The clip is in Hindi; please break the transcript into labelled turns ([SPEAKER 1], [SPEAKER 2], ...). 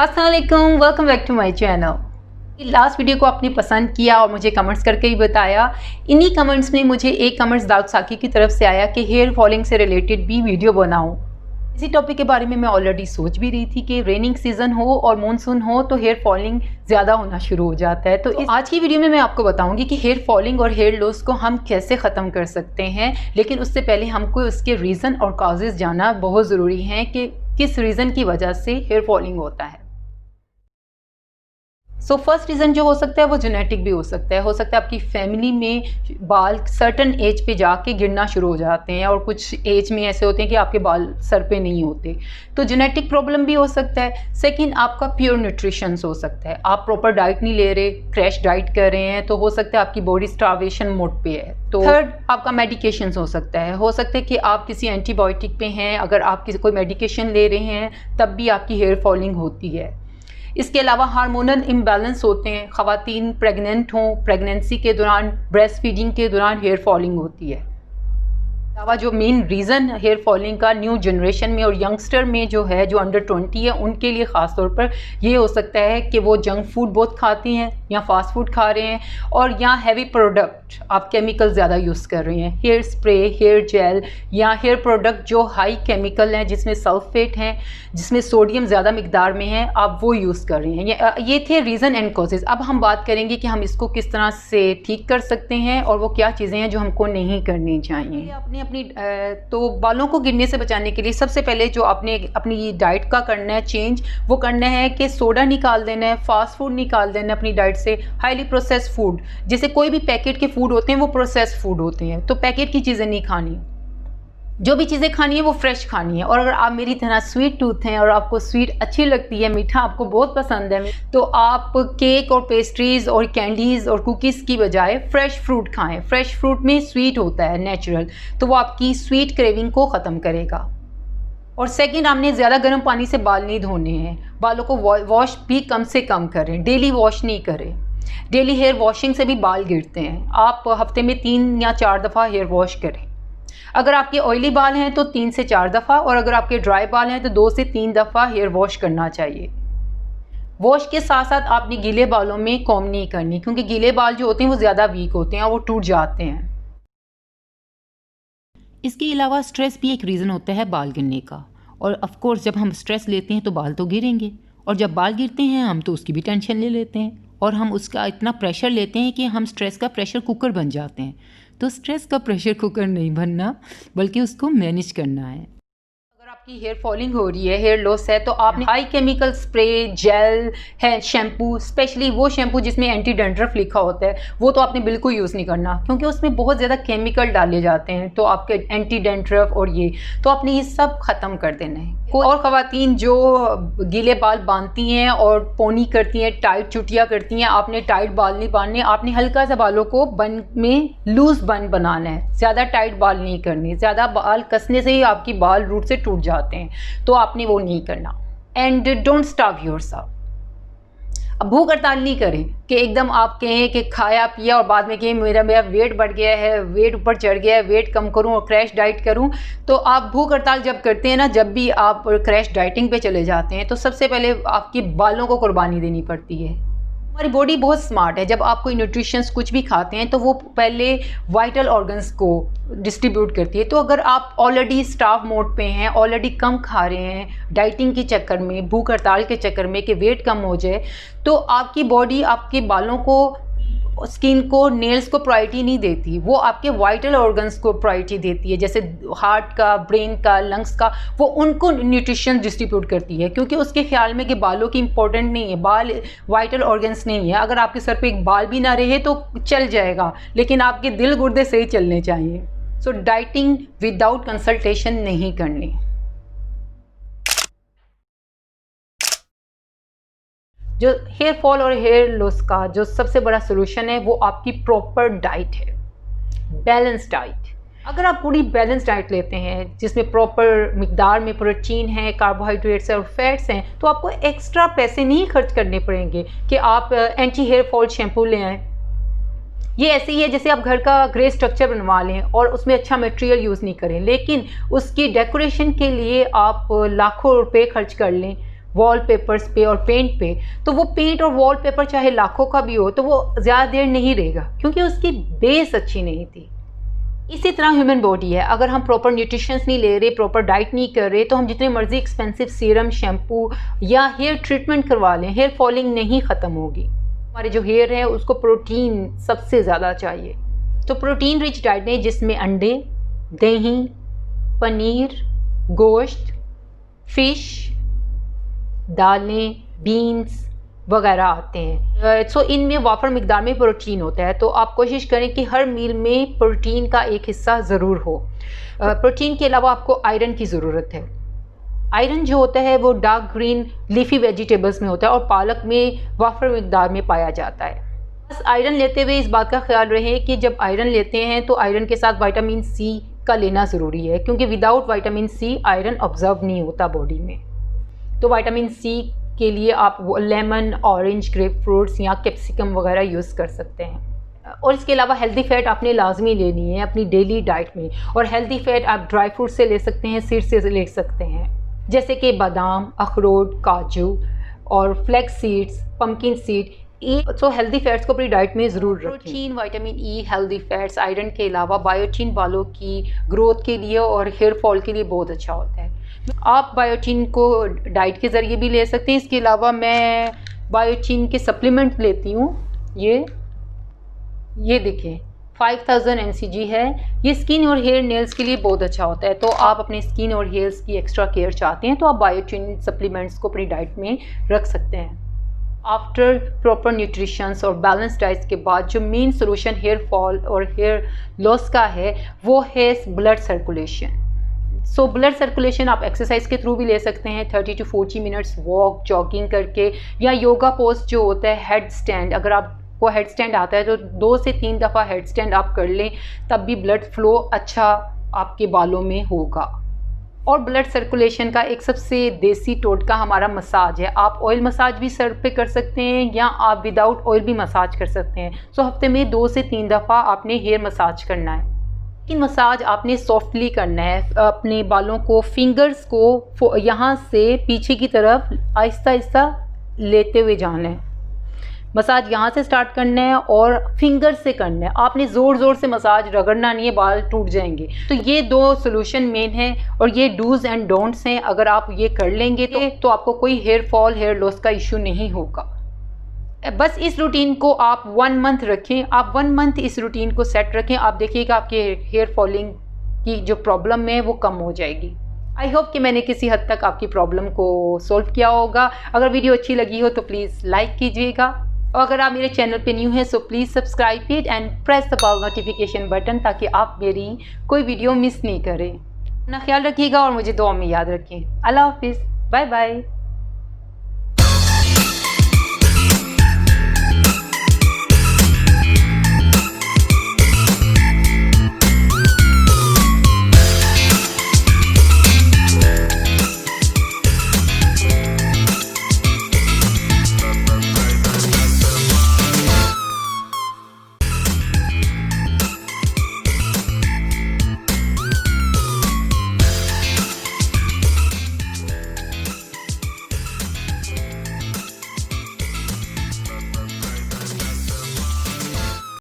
[SPEAKER 1] अस्सलाम वालेकुम, welcome back to my channel. Last video को आपने पसंद किया और मुझे कमेंट्स करके ही बताया। इन्हीं कमेंट्स में मुझे एक कमेंट्स दाऊद साकी की तरफ से आया कि हेयर फॉलिंग से रिलेटेड भी वीडियो बनाऊं। इसी टॉपिक के बारे में मैं ऑलरेडी सोच भी रही थी कि रेनिंग सीज़न हो और मानसून हो तो हेयर फॉलिंग ज़्यादा होना शुरू हो जाता है। तो आज की वीडियो में मैं आपको बताऊंगी कि हेयर फॉलिंग और हेयर लॉस को हम कैसे ख़त्म कर सकते हैं। लेकिन उससे पहले हमको उसके रीज़न और काजेज़ जानना बहुत ज़रूरी है कि किस रीज़न की वजह से हेयर फॉलिंग होता है। फर्स्ट रीज़न जो हो सकता है वो जेनेटिक भी हो सकता है आपकी फैमिली में बाल सर्टन एज पे जाके गिरना शुरू हो जाते हैं और कुछ एज में ऐसे होते हैं कि आपके बाल सर पे नहीं होते, तो जेनेटिक प्रॉब्लम भी हो सकता है। सेकंड, आपका प्योर न्यूट्रिशन हो सकता है, आप प्रॉपर डाइट नहीं ले रहे, क्रैश डाइट कर रहे हैं, तो हो सकता है आपकी बॉडी स्टार्वेशन मोड पे है। तो थर्ड, आपका मेडिकेशन हो सकता है कि आप किसी एंटीबायोटिक पे हैं, अगर आप किसी कोई मेडिकेशन ले रहे हैं तब भी आपकी हेयर फॉलिंग होती है। इसके अलावा हार्मोनल इम्बैलेंस होते हैं, ख़वातीन प्रेग्नेंट हों, प्रेगनेंसी के दौरान, ब्रेस्ट फीडिंग के दौरान हेयर फॉलिंग होती है। अलावा जो मेन रीज़न हेयर फॉलिंग का न्यू जनरेशन में और यंगस्टर में जो है, जो अंडर 20 है, उनके लिए ख़ास तौर पर ये हो सकता है कि वो जंक फूड बहुत खाती हैं या फास्ट फूड खा रहे हैं और या हैवी प्रोडक्ट आप केमिकल ज़्यादा यूज़ कर रहे हैं, हेयर स्प्रे, हेयर जेल या हेयर प्रोडक्ट जो हाई केमिकल हैं, जिसमें सल्फेट हैं, जिसमें सोडियम ज़्यादा मकदार में है, आप वो यूज़ कर रहे हैं। ये थे रीज़न एंड कॉजेज़। अब हम बात करेंगे कि हम इसको किस तरह से ठीक कर सकते हैं और वो क्या चीज़ें हैं जो हमको नहीं करनी चाहिए। तो बालों को गिरने से बचाने के लिए सबसे पहले जो आपने अपनी डाइट का करना है चेंज, वो करना है कि सोडा निकाल देना है, फास्ट फूड निकाल देना है अपनी डाइट से, हाईली प्रोसेस्ड फूड, जैसे कोई भी पैकेट के फूड होते हैं वो प्रोसेस्ड फूड होते हैं, तो पैकेट की चीज़ें नहीं खानी। जो भी चीज़ें खानी है वो फ्रेश खानी है। और अगर आप मेरी तरह स्वीट टूथ हैं और आपको स्वीट अच्छी लगती है, मीठा आपको बहुत पसंद है, तो आप केक और पेस्ट्रीज़ और कैंडीज़ और कुकीज़ की बजाय फ्रेश फ्रूट खाएं। फ्रेश फ्रूट में स्वीट होता है नेचुरल, तो वो आपकी स्वीट क्रेविंग को ख़त्म करेगा। और सेकंड, आपने ज़्यादा गर्म पानी से बाल नहीं धोने हैं, बालों को वॉश भी कम से कम करें, डेली वॉश नहीं करें। डेली हेयर वॉशिंग से भी बाल गिरते हैं। आप हफ्ते में 3 या 4 दफ़ा हेयर वॉश करें। अगर आपके ऑयली बाल हैं तो 3 से 4 दफ़ा, और अगर आपके ड्राई बाल हैं तो 2 से 3 दफ़ा हेयर वॉश करना चाहिए। वॉश के साथ साथ आपने गीले बालों में कॉम्ब नहीं करनी, क्योंकि गीले बाल जो होते हैं वो ज़्यादा वीक होते हैं और वो टूट जाते हैं। इसके अलावा स्ट्रेस भी एक रीज़न होता है बाल गिरने का, और ऑफ कोर्स जब हम स्ट्रेस लेते हैं तो बाल तो गिरेंगे, और जब बाल गिरते हैं हम तो उसकी भी टेंशन ले लेते हैं और हम उसका इतना प्रेशर लेते हैं कि हम स्ट्रेस का प्रेशर कुकर बन जाते हैं। तो स्ट्रेस का प्रेशर कुकर नहीं बनना, बल्कि उसको मैनेज करना है। अगर आपकी हेयर फॉलिंग हो रही है, हेयर लॉस है, तो आपने हाई केमिकल स्प्रे, जेल है, शैम्पू, स्पेशली वो शैम्पू जिसमें एंटी डैंड्रफ लिखा होता है, वो तो आपने बिल्कुल यूज़ नहीं करना, क्योंकि उसमें बहुत ज़्यादा केमिकल डाले जाते हैं, तो आपके एंटी डैंड्रफ और ये, तो आपने ये सब ख़त्म कर देना है। और ख़वातीन जो गीले बाल बांधती हैं और पोनी करती हैं, टाइट चुटिया करती हैं, आपने टाइट बाल नहीं बांधने, आपने हल्का सा बालों को बन में लूज़ बन बनाना है, ज़्यादा टाइट बाल नहीं करने। ज़्यादा बाल कसने से ही आपकी बाल रूट से टूट जाते हैं, तो आपने वो नहीं करना। And don't starve yourself. अब भूख हड़ताल नहीं करें कि एकदम आप कहें कि खाया पिया और बाद में कहें मेरा वेट बढ़ गया है, वेट ऊपर चढ़ गया है, वेट कम करूं और क्रैश डाइट करूं। तो आप भूख हड़ताल जब करते हैं ना, जब भी आप क्रैश डाइटिंग पे चले जाते हैं, तो सबसे पहले आपके बालों को कुर्बानी देनी पड़ती है। हमारी बॉडी बहुत स्मार्ट है, जब आप कोई न्यूट्रिशंस कुछ भी खाते हैं तो वो पहले वाइटल ऑर्गन्स को डिस्ट्रीब्यूट करती है। तो अगर आप ऑलरेडी स्टार्व मोड पे हैं, ऑलरेडी कम खा रहे हैं डाइटिंग के चक्कर में, भूख हड़ताल के चक्कर में कि वेट कम हो जाए, तो आपकी बॉडी आपके बालों को, स्किन को, नेल्स को प्रायोरिटी नहीं देती, वो आपके वाइटल ऑर्गन्स को प्रायोरिटी देती है, जैसे हार्ट का, ब्रेन का, लंग्स का, वो उनको न्यूट्रिशन डिस्ट्रीब्यूट करती है, क्योंकि उसके ख्याल में कि बालों की इंपॉर्टेंट नहीं है, बाल वाइटल ऑर्गन्स नहीं है। अगर आपके सर पे एक बाल भी ना रहे तो चल जाएगा, लेकिन आपके दिल गुर्दे सही चलने चाहिए। सो डाइटिंग विदाउट कंसल्टेशन नहीं करनी। जो हेयर फॉल और हेयर लॉस का जो सबसे बड़ा सोल्यूशन है वो आपकी प्रॉपर डाइट है, बैलेंस डाइट। अगर आप पूरी बैलेंस डाइट लेते हैं जिसमें प्रॉपर मिकदार में प्रोटीन है, कार्बोहाइड्रेट्स और फैट्स हैं, तो आपको एक्स्ट्रा पैसे नहीं खर्च करने पड़ेंगे कि आप एंटी हेयर फॉल शैम्पू ले आएँ। ये ऐसे ही है जैसे आप घर का ग्रे स्ट्रक्चर बनवा लें और उसमें अच्छा मटेरियल यूज़ नहीं करें, लेकिन उसकी डेकोरेशन के लिए आप लाखों रुपए खर्च कर लें, वॉलपेपर्स पे और पेंट पे, तो वो पेंट और वॉलपेपर चाहे लाखों का भी हो तो वो ज़्यादा देर नहीं रहेगा क्योंकि उसकी बेस अच्छी नहीं थी। इसी तरह ह्यूमन बॉडी है, अगर हम प्रॉपर न्यूट्रिशंस नहीं ले रहे, प्रॉपर डाइट नहीं कर रहे, तो हम जितने मर्जी एक्सपेंसिव सीरम, शैम्पू या हेयर ट्रीटमेंट करवा लें, हेयर फॉलिंग नहीं ख़त्म होगी। हमारे जो हेयर है उसको प्रोटीन सबसे ज़्यादा चाहिए। तो प्रोटीन रिच डाइट है जिसमें अंडे, दही, पनीर, गोश्त, फ़िश, दालें, बीन्स वगैरह आते हैं। सो इनमें वाफर मिकदार में प्रोटीन होता है, तो आप कोशिश करें कि हर मील में प्रोटीन का एक हिस्सा ज़रूर हो। प्रोटीन के अलावा आपको आयरन की ज़रूरत है। आयरन जो होता है वो डार्क ग्रीन लीफी वेजिटेबल्स में होता है और पालक में वाफर मिकदार में पाया जाता है। बस आयरन लेते हुए इस बात का ख्याल रहे कि जब आयरन लेते हैं तो आयरन के साथ विटामिन सी का लेना ज़रूरी है, क्योंकि without vitamin C iron observe नहीं होता बॉडी में। तो विटामिन सी के लिए आप लेमन, ऑरेंज, ग्रेप फ्रूट्स या कैप्सिकम वगैरह यूज़ कर सकते हैं। और इसके अलावा हेल्दी फ़ैट आपने लाजमी लेनी है अपनी डेली डाइट में, और हेल्दी फ़ैट आप ड्राई फ्रूट से ले सकते हैं, सीड से ले सकते हैं, जैसे कि बादाम, अखरोट, काजू और फ्लैक्स सीड्स, पम्पकिन सीड। तो हेल्दी फैट्स को अपनी डाइट में ज़रूर रखें। Protein, vitamin E, healthy fats, iron के अलावा बायोटिन बालों की ग्रोथ के लिए और हेयर फॉल के लिए बहुत अच्छा होता है। आप बायोटिन को डाइट के ज़रिए भी ले सकते हैं। इसके अलावा मैं बायोटिन के सप्लीमेंट लेती हूँ। ये देखिए 5000 mcg है। ये स्किन और हेयर नेल्स के लिए बहुत अच्छा होता है। तो आप अपने स्किन और हेयर्स की एक्स्ट्रा केयर चाहते हैं तो आप बायोटिन सप्लीमेंट्स को अपनी डाइट में रख सकते हैं। आफ्टर प्रॉपर न्यूट्रिशंस और बैलेंस डाइट के बाद जो मेन सोल्यूशन हेयर फॉल और हेयर लॉस का है वो है blood circulation. So blood circulation आप एक्सरसाइज के थ्रू भी ले सकते हैं, 30 to 40 मिनट्स वॉक, जॉगिंग करके, या योगा पोस्ट जो होता है हेड स्टैंड। अगर आपको हेड स्टैंड आता है तो 2 से 3 दफ़ा हेड स्टैंड आप कर लें, तब भी ब्लड फ्लो अच्छा आपके बालों में होगा। और ब्लड सर्कुलेशन का एक सबसे देसी टोटका हमारा मसाज है। आप ऑयल मसाज भी सर पे कर सकते हैं या आप विदाउट ऑयल भी मसाज कर सकते हैं। सो हफ्ते में 2 से 3 दफ़ा आपने हेयर मसाज करना है। लेकिन मसाज आपने सॉफ्टली करना है, अपने बालों को, फिंगर्स को यहाँ से पीछे की तरफ आहिस्ता आहिस्ता लेते हुए जाना है। मसाज यहाँ से स्टार्ट करना है और फिंगर से करना है। आपने ज़ोर ज़ोर से मसाज रगड़ना नहीं है, बाल टूट जाएंगे। तो ये 2 सोल्यूशन मेन हैं और ये डूज़ एंड डोंट्स हैं। अगर आप ये कर लेंगे तो आपको कोई हेयर फॉल, हेयर लॉस का इशू नहीं होगा। बस इस रूटीन को आप 1 मंथ रखें। आप 1 मंथ इस रूटीन को सेट रखें, आप देखिएगा आपके हेयर फॉलिंग की जो प्रॉब्लम है वो कम हो जाएगी। आई होप कि मैंने किसी हद तक आपकी प्रॉब्लम को सॉल्व किया होगा। अगर वीडियो अच्छी लगी हो तो प्लीज़ लाइक कीजिएगा, और अगर आप मेरे चैनल पे न्यू हैं so please subscribe it and press the bell notification button, ताकि आप मेरी कोई वीडियो मिस नहीं करें। अपना ख्याल रखिएगा और मुझे दुआ में याद रखें। अल्लाह हाफिज़, बाय बाय।